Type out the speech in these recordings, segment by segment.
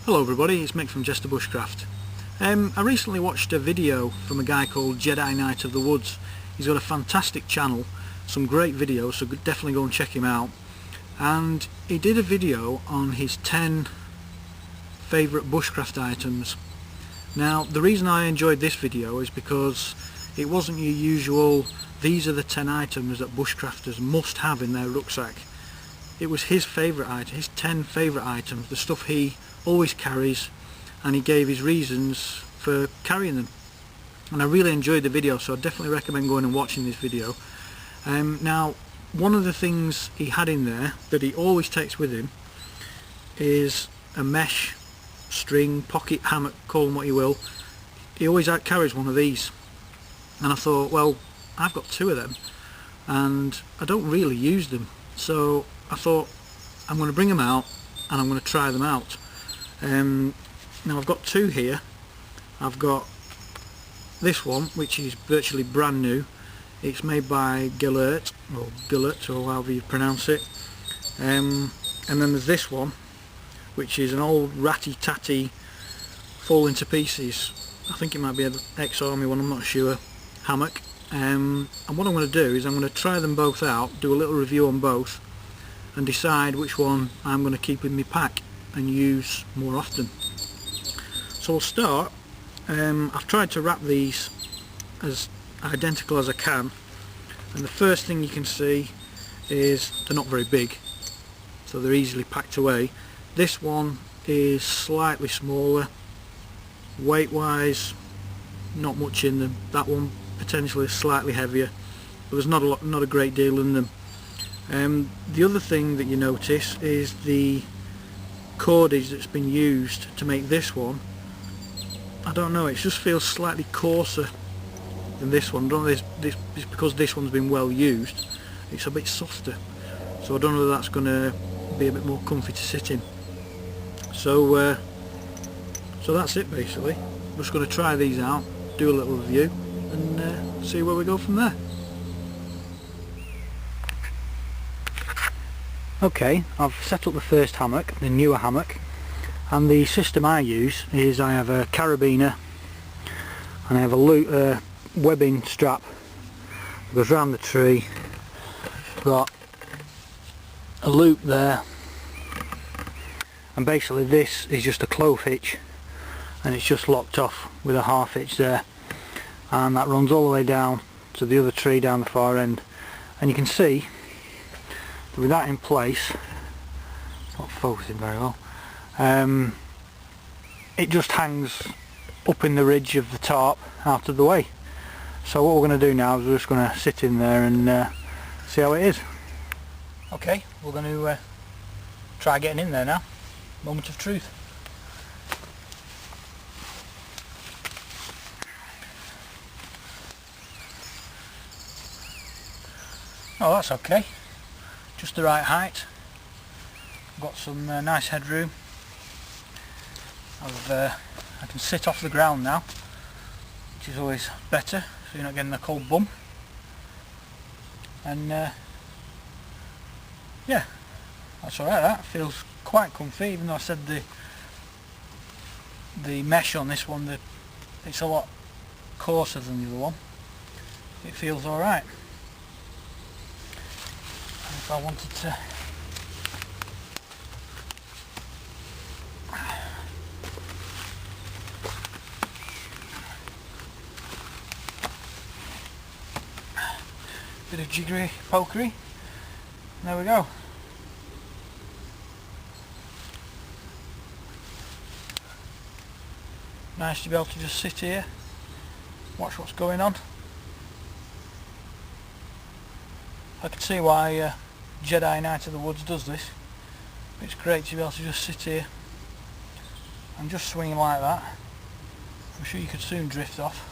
Hello everybody, it's Mick from Bushcraft. I recently watched a video from a guy called Jedi Knight of the Woods. He's got a fantastic channel, some great videos, so definitely go and check him out. And he did a video on his 10 favourite bushcraft items. Now the reason I enjoyed this video is because it wasn't your usual, these are the 10 items that bushcrafters must have in their rucksack. It was his favourite item, his 10 favourite items, the stuff he always carries, and he gave his reasons for carrying them. And I really enjoyed the video, so I definitely recommend going and watching this video. Now, one of the things he had in there that he always takes with him is a mesh string pocket hammock, call them what you will. He always carries one of these, and I thought, well, I've got 2 of them and I don't really use them, so I thought I'm going to bring them out and I'm going to try them out. Now I've got 2 here. I've got this one, which is virtually brand new. It's made by Gillert or however you pronounce it, and then there's this one, which is an old ratty tatty falling to pieces, I think it might be an ex-army one, I'm not sure, hammock. And what I'm going to do is I'm going to try them both out, do a little review on both, and decide which one I'm going to keep in my pack and use more often. So we'll start. I've tried to wrap these as identical as I can, and the first thing you can see is they're not very big, so they're easily packed away. This one is slightly smaller, weight wise not much in them. That one potentially slightly heavier, but there's not a great deal in them. The other thing that you notice is the cordage that's been used to make this one. I don't know, it just feels slightly coarser than this one. I don't know if this is because this one's been well used, it's a bit softer, so I don't know whether that's going to be a bit more comfy to sit in. So that's it basically. I'm just going to try these out, do a little review, and see where we go from there. Okay, I've set up the first hammock, the newer hammock, and the system I use is I have a carabiner and I have a webbing strap that goes around the tree. Got a loop there, and basically this is just a clove hitch, and it's just locked off with a half hitch there, and that runs all the way down to the other tree down the far end. And you can see with that in place, it's not focusing very well, it just hangs up in the ridge of the tarp out of the way. So what we're going to do now is we're just going to sit in there and see how it is. Okay, we're going to try getting in there now. Moment of truth. Oh, that's okay. Just the right height. Got some nice headroom. I can sit off the ground now, which is always better, so you're not getting a cold bum. And yeah, that's alright. That feels quite comfy, even though I said the mesh on this one, it's a lot coarser than the other one. It feels alright. If I wanted to bit of jiggery pokery, there we go. Nice to be able to just sit here, watch what's going on. I can see why Jedi Knight of the Woods does this. It's great to be able to just sit here and just swing like that. I'm sure you could soon drift off.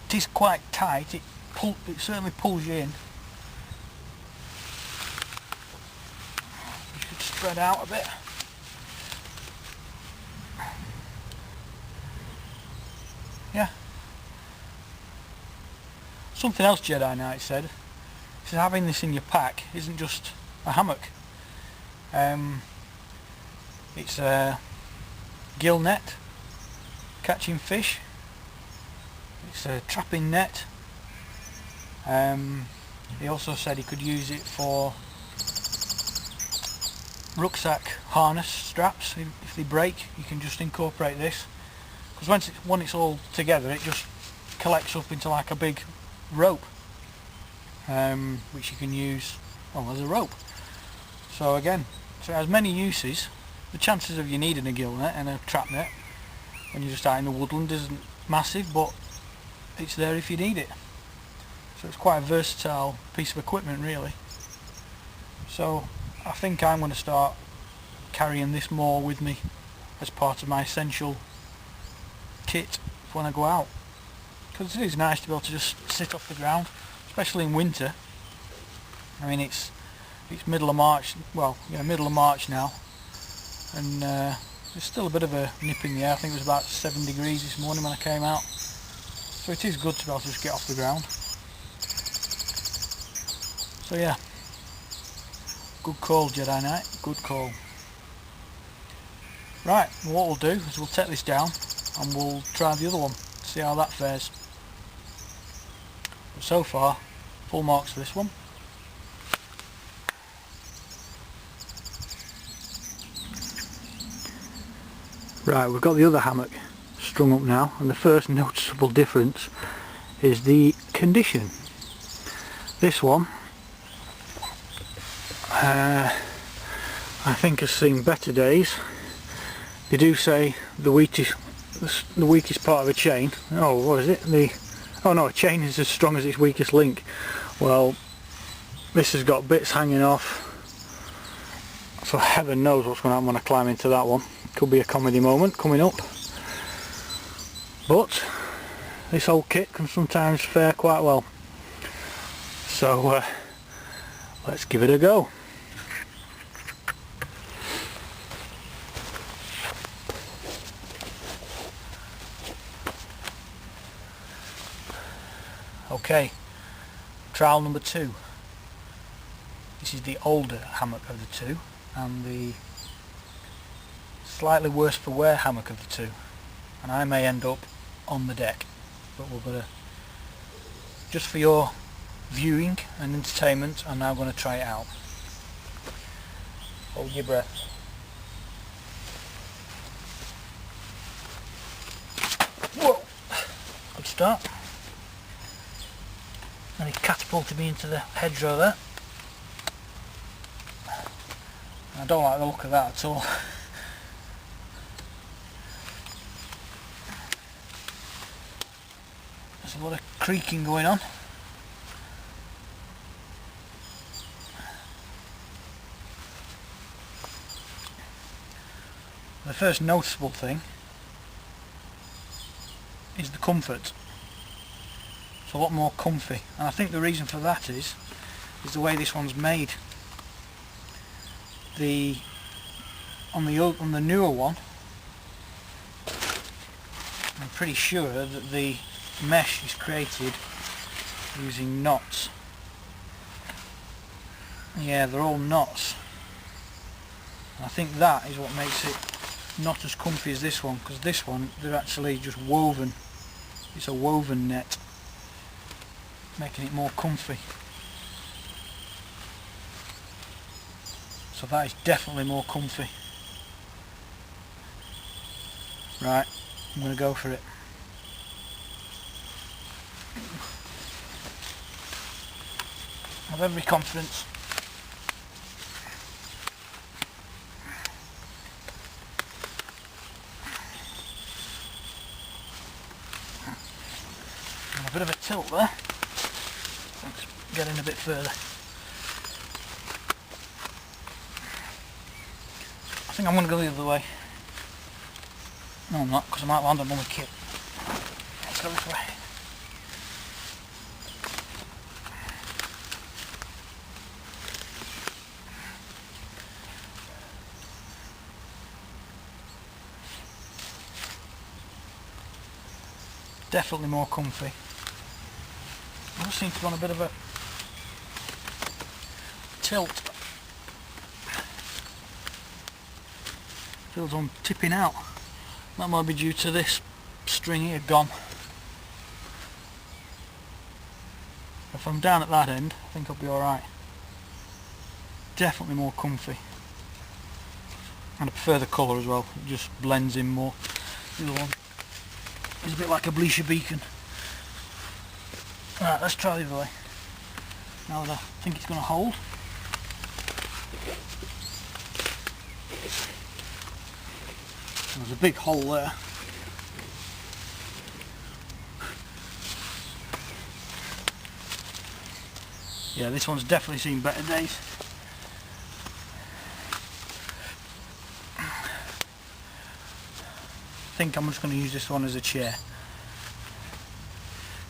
It is quite tight, it certainly pulls you in. You should spread out a bit. Yeah. Something else Jedi Knight said, he said having this in your pack isn't just a hammock. It's a gill net, catching fish, it's a trapping net. He also said he could use it for rucksack harness straps. If they break, you can just incorporate this, because when it's all together it just collects up into like a big rope, which you can use, well, as a rope. So again, so it has many uses. The chances of you needing a gill net and a trap net when you're just out in the woodland isn't massive, but it's there if you need it. So it's quite a versatile piece of equipment really. So I think I'm going to start carrying this more with me as part of my essential kit when I go out, because it is nice to be able to just sit off the ground, especially in winter. I mean, it's middle of March, well, yeah, middle of March now, and there's still a bit of a nip in the air. I think it was about 7 degrees this morning when I came out, so it is good to be able to just get off the ground. So yeah, good call Jedi Knight, good call. Right, what we'll do is we'll take this down and we'll try the other one, see how that fares. But so far, full marks for this one. Right, we've got the other hammock strung up now, and the first noticeable difference is the condition. This one I think has seen better days. They do say the weakest part of a chain, oh, what is it? Oh no, a chain is as strong as its weakest link. Well, this has got bits hanging off, so heaven knows what's going to happen when I climb into that one. Could be a comedy moment coming up, but this old kit can sometimes fare quite well. So let's give it a go. Okay, trial number 2. This is the older hammock of the two, and the slightly worse for wear hammock of the two, and I may end up on the deck, but we're going to, just for your viewing and entertainment, I'm now going to try it out. Hold your breath. Whoa! Good start. And he catapulted me into the hedgerow there. I don't like the look of that at all. There's a lot of creaking going on. The first noticeable thing is the comfort. It's a lot more comfy, and I think the reason for that is the way this one's made. On the newer one, I'm pretty sure that the mesh is created using knots. Yeah, they're all knots. I think that is what makes it not as comfy as this one, because this one, they're actually just woven. It's a woven net, making it more comfy. So that is definitely more comfy. Right, I'm going to go for it. I have every confidence. And a bit of a tilt there. Let's get in a bit further. I think I'm going to go the other way. No, I'm not, because I might land on my kit. Let's go this way. Definitely more comfy. just seems to be on a bit of a tilt. Feels on tipping out. That might be due to this string here gone. If I'm down at that end, I think I'll be alright. Definitely more comfy. And I prefer the colour as well, it just blends in more. The other one is a bit like a bleacher beacon. Right, let's try the other way. Now that I think it's going to hold. There's a big hole there. Yeah, this one's definitely seen better days. I think I'm just going to use this one as a chair.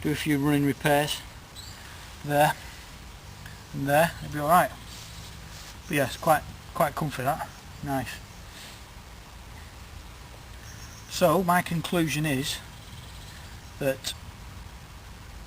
Do a few running repairs there and there, it'll be alright. But yeah, it's quite comfy, that. Nice. So my conclusion is that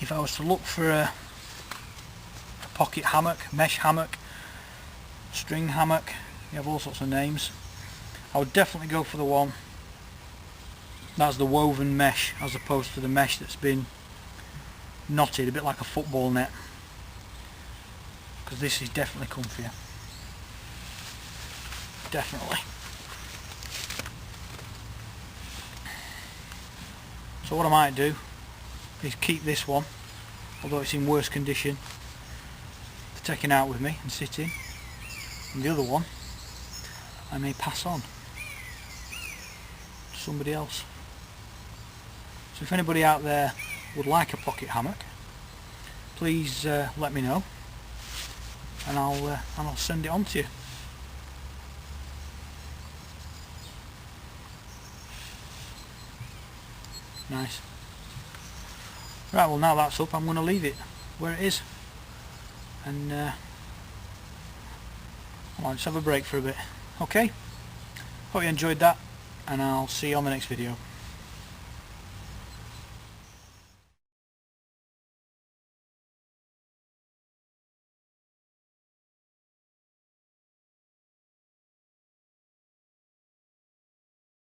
if I was to look for a pocket hammock, mesh hammock, string hammock, you have all sorts of names, I would definitely go for the one that's the woven mesh as opposed to the mesh that's been knotted, a bit like a football net, because this is definitely comfier. Definitely. So what I might do is keep this one, although it's in worse condition, for taking out with me and sitting, and the other one I may pass on to somebody else. So if anybody out there would like a pocket hammock, please let me know, and I'll send it on to you. Nice. Right, well now that's up, I'm going to leave it where it is, and I'll just have a break for a bit. Okay, hope you enjoyed that, and I'll see you on the next video.